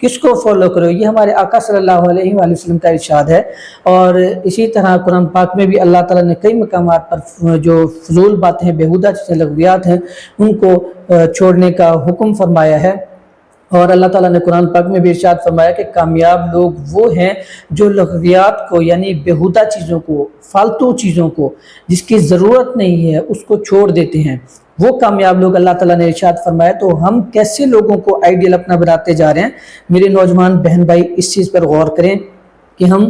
کس کو فالو کرو، یہ ہمارے آقا صلی اللہ علیہ وآلہ وسلم کا ارشاد ہے۔ اور اسی طرح قرآن پاک میں بھی اللہ تعالیٰ نے کئی مقامات پر جو فضول باتیں ہیں، بیہودہ چیزیں، لغویات ہیں، ان کو چھوڑنے کا حکم فرمایا ہے۔ اور اللہ تعالیٰ نے قرآن پاک میں بھی ارشاد فرمایا کہ کامیاب لوگ وہ ہیں جو لغویات کو، یعنی بیہودہ چیزوں کو، فالتو چیزوں کو، جس کی ضرورت نہیں ہے، اس کو چھوڑ دیتے ہیں، وہ کامیاب لوگ اللہ تعالیٰ نے ارشاد فرمایا۔ تو ہم کیسے لوگوں کو آئیڈیل اپنا بناتے جا رہے ہیں؟ میرے نوجوان بہن بھائی اس چیز پر غور کریں کہ ہم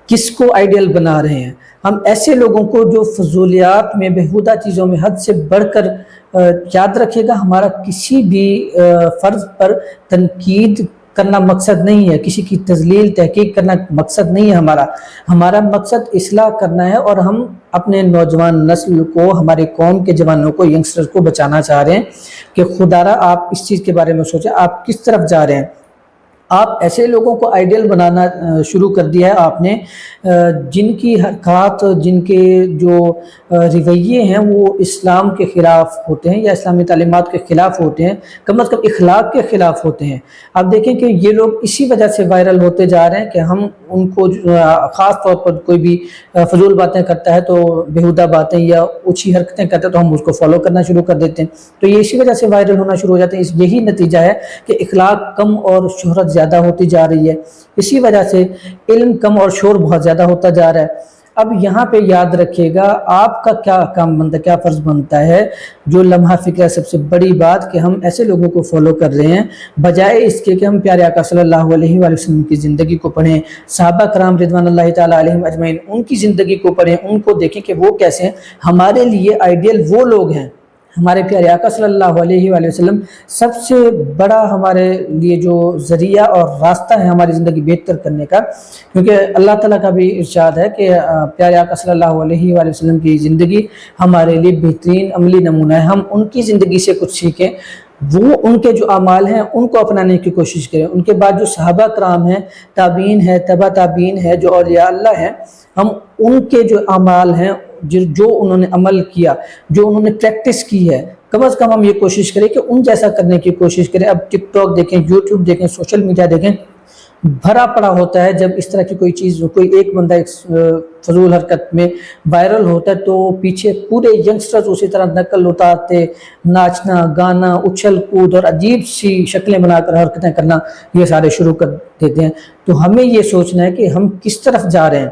کس کو آئیڈیل بنا رہے ہیں۔ ہم ایسے لوگوں کو جو فضولیات میں، بیہودہ چیزوں میں حد سے بڑھ کر، یاد رکھیے گا ہمارا کسی بھی فرض پر تنقید کرنا مقصد نہیں ہے، کسی کی تذلیل تحقیق کرنا مقصد نہیں ہے ہمارا مقصد اصلاح کرنا ہے، اور ہم اپنے نوجوان نسل کو، ہمارے قوم کے جوانوں کو، ینگسٹرز کو بچانا چاہ رہے ہیں کہ خدا را آپ اس چیز کے بارے میں سوچیں، آپ کس طرف جا رہے ہیں۔ آپ ایسے لوگوں کو آئیڈیل بنانا شروع کر دیا ہے آپ نے جن کی حرکات، جن کے جو رویے ہیں وہ اسلام کے خلاف ہوتے ہیں یا اسلامی تعلیمات کے خلاف ہوتے ہیں، کم از کم اخلاق کے خلاف ہوتے ہیں۔ آپ دیکھیں کہ یہ لوگ اسی وجہ سے وائرل ہوتے جا رہے ہیں کہ ہم ان کو خاص طور پر کوئی بھی فضول باتیں کرتا ہے تو بیہودہ باتیں یا اونچی حرکتیں کرتا ہے تو ہم اس کو فالو کرنا شروع کر دیتے ہیں، تو یہ اسی وجہ سے وائرل ہونا شروع ہو جاتے ہیں۔ یہی نتیجہ ہے کہ اخلاق کم اور شہرت زیادہ ہوتی جا رہی ہے، اسی وجہ سے علم کم اور شور بہت زیادہ ہوتا جا رہا ہے۔ اب یہاں پہ یاد رکھیے گا آپ کا کیا کام بنتا ہے، کیا فرض بنتا ہے، جو لمحہ فکر ہے سب سے بڑی بات کہ ہم ایسے لوگوں کو فالو کر رہے ہیں بجائے اس کے کہ ہم پیارے آقا صلی اللہ علیہ وآلہ وسلم کی زندگی کو پڑھیں، صحابہ کرام رضوان اللہ تعالیٰ علیہم اجمعین ان کی زندگی کو پڑھیں، ان کو دیکھیں کہ وہ کیسے ہیں۔ ہمارے لیے آئیڈیل وہ لوگ ہیں، ہمارے پیارے آقا صلی اللہ علیہ وآلہ وسلم سب سے بڑا ہمارے لیے جو ذریعہ اور راستہ ہے ہماری زندگی بہتر کرنے کا، کیونکہ اللہ تعالیٰ کا بھی ارشاد ہے کہ پیارے آقا صلی اللہ علیہ وآلہ وسلم کی زندگی ہمارے لیے بہترین عملی نمونہ ہے۔ ہم ان کی زندگی سے کچھ سیکھیں، وہ ان کے جو اعمال ہیں ان کو اپنانے کی کوشش کریں۔ ان کے بعد جو صحابہ کرام ہیں، تابعین ہے، تبع تابعین ہے، جو اولیاء اللہ ہیں، ہم ان کے جو اعمال ہیں، جو انہوں نے عمل کیا، جو انہوں نے پریکٹس کی ہے، کم از کم ہم یہ کوشش کریں کہ ان جیسا کرنے کی کوشش کریں۔ اب ٹک ٹاک دیکھیں، یوٹیوب دیکھیں، سوشل میڈیا دیکھیں، بھرا پڑا ہوتا ہے۔ جب اس طرح کی کوئی چیز، کوئی ایک بندہ ایک فضول حرکت میں وائرل ہوتا ہے تو پیچھے پورے ینگسٹرز اسی طرح نقل اتارتے، ناچنا، گانا، اچھل کود اور عجیب سی شکلیں بنا کر حرکتیں کرنا یہ سارے شروع کر دیتے ہیں۔ تو ہمیں یہ سوچنا ہے کہ ہم کس طرف جا رہے ہیں،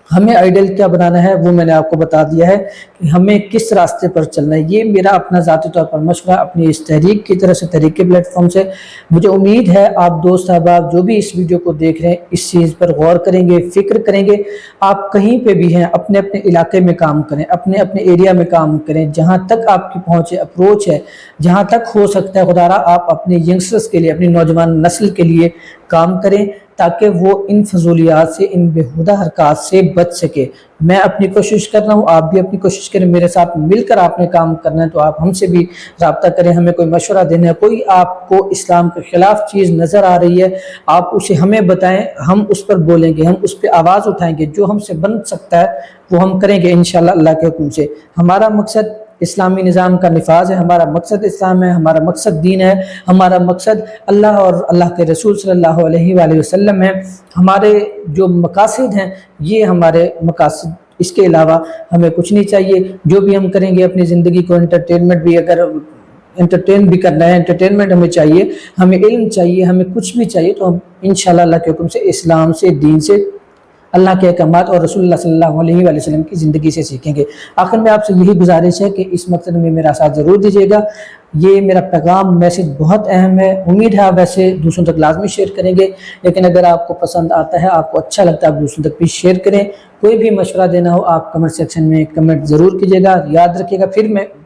ہمیں آئیڈیل کیا بنانا ہے، وہ میں نے آپ کو بتا دیا ہے کہ ہمیں کس راستے پر چلنا ہے۔ یہ میرا اپنا ذاتی طور پر مشورہ اپنی اس تحریک کی طرف سے، تحریک کے پلیٹ فارم سے۔ مجھے امید ہے آپ دوست احباب جو بھی اس ویڈیو کو دیکھ رہے ہیں اس چیز پر غور کریں گے، فکر کریں گے۔ آپ کہیں پہ بھی ہیں، اپنے اپنے علاقے میں کام کریں، اپنے اپنے ایریا میں کام کریں، جہاں تک آپ کی پہنچ ہے، اپروچ ہے، جہاں تک ہو سکتا ہے خدا را آپ اپنے ینگسٹرز کے لیے، اپنی نوجوان نسل کے لیے کام کریں تاکہ وہ ان فضولیات سے، ان بیہودہ حرکات سے بچ سکے۔ میں اپنی کوشش کر رہا ہوں، آپ بھی اپنی کوشش کریں، میرے ساتھ مل کر آپ نے کام کرنا ہے تو آپ ہم سے بھی رابطہ کریں، ہمیں کوئی مشورہ دینا ہے، کوئی آپ کو اسلام کے خلاف چیز نظر آ رہی ہے آپ اسے ہمیں بتائیں، ہم اس پر بولیں گے، ہم اس پہ آواز اٹھائیں گے، جو ہم سے بن سکتا ہے وہ ہم کریں گے انشاءاللہ اللہ کے حکم سے۔ ہمارا مقصد اسلامی نظام کا نفاذ ہے، ہمارا مقصد اسلام ہے، ہمارا مقصد دین ہے، ہمارا مقصد اللہ اور اللہ کے رسول صلی اللہ علیہ وآلہ وسلم ہے۔ ہمارے جو مقاصد ہیں یہ ہمارے مقاصد، اس کے علاوہ ہمیں کچھ نہیں چاہیے۔ جو بھی ہم کریں گے اپنی زندگی کو انٹرٹینمنٹ بھی، اگر انٹرٹین بھی کرنا ہے، انٹرٹینمنٹ ہمیں چاہیے، ہمیں علم چاہیے، ہمیں کچھ بھی چاہیے تو ہم انشاءاللہ اللہ کے حکم سے اسلام سے، دین سے، اللہ کے احکامات اور رسول اللہ صلی اللہ علیہ وآلہ وسلم کی زندگی سے سیکھیں گے۔ آخر میں آپ سے یہی گزارش ہے کہ اس مقصد میں میرا ساتھ ضرور دیجیے گا۔ یہ میرا پیغام، میسج بہت اہم ہے، امید ہے آپ ویسے دوسروں تک لازمی شیئر کریں گے، لیکن اگر آپ کو پسند آتا ہے، آپ کو اچھا لگتا ہے، آپ دوسروں تک بھی شیئر کریں۔ کوئی بھی مشورہ دینا ہو آپ کمنٹ سیکشن میں کمنٹ ضرور کیجیے گا۔ یاد رکھیے گا،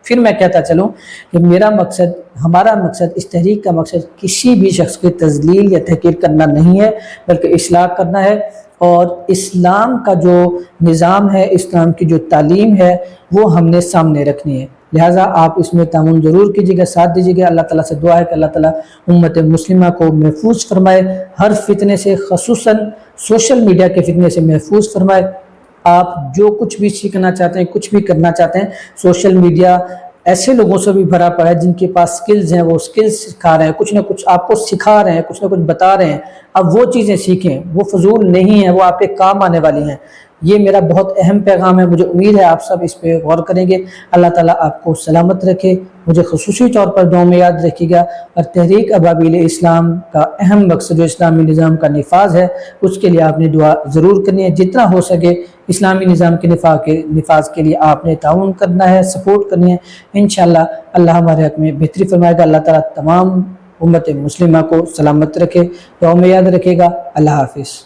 پھر میں کہتا چلوں کہ میرا مقصد، ہمارا مقصد، اس تحریک کا مقصد کسی بھی شخص کی تذلیل یا تحقیر کرنا نہیں ہے، بلکہ اصلاح کرنا ہے، اور اسلام کا جو نظام ہے، اسلام کی جو تعلیم ہے وہ ہم نے سامنے رکھنی ہے۔ لہٰذا آپ اس میں تعاون ضرور کیجیے گا، ساتھ دیجیے گا۔ اللہ تعالیٰ سے دعا ہے کہ اللہ تعالیٰ امت مسلمہ کو محفوظ فرمائے، ہر فتنے سے، خصوصاً سوشل میڈیا کے فتنے سے محفوظ فرمائے۔ آپ جو کچھ بھی سیکھنا چاہتے ہیں، کچھ بھی کرنا چاہتے ہیں، سوشل میڈیا ایسے لوگوں سے بھی بھرا پڑا ہے جن کے پاس سکلز ہیں، وہ سکلز سکھا رہے ہیں، کچھ نہ کچھ آپ کو سکھا رہے ہیں، کچھ نہ کچھ بتا رہے ہیں. اب وہ چیزیں سیکھیں، وہ فضول نہیں ہیں، وہ آپ کے کام آنے والی ہیں. یہ میرا بہت اہم پیغام ہے، مجھے امید ہے آپ سب اس پہ غور کریں گے. اللہ تعالیٰ آپ کو سلامت رکھے. مجھے خصوصی طور پر دعاؤں میں یاد رکھیے گا. اور تحریک ابابیل اسلام کا اہم مقصد جو اسلامی نظام کا نفاذ ہے، اس کے لیے آپ نے دعا ضرور کرنی ہے. جتنا ہو سکے اسلامی نظام کے نفاذ کے لیے آپ نے تعاون کرنا ہے، سپورٹ کرنی ہے. انشاءاللہ اللہ ہمارے حق میں بہتری فرمائے گا. اللہ تعالیٰ تمام امت مسلمہ کو سلامت رکھے. دعاؤں میں یاد رکھے گا. اللہ حافظ.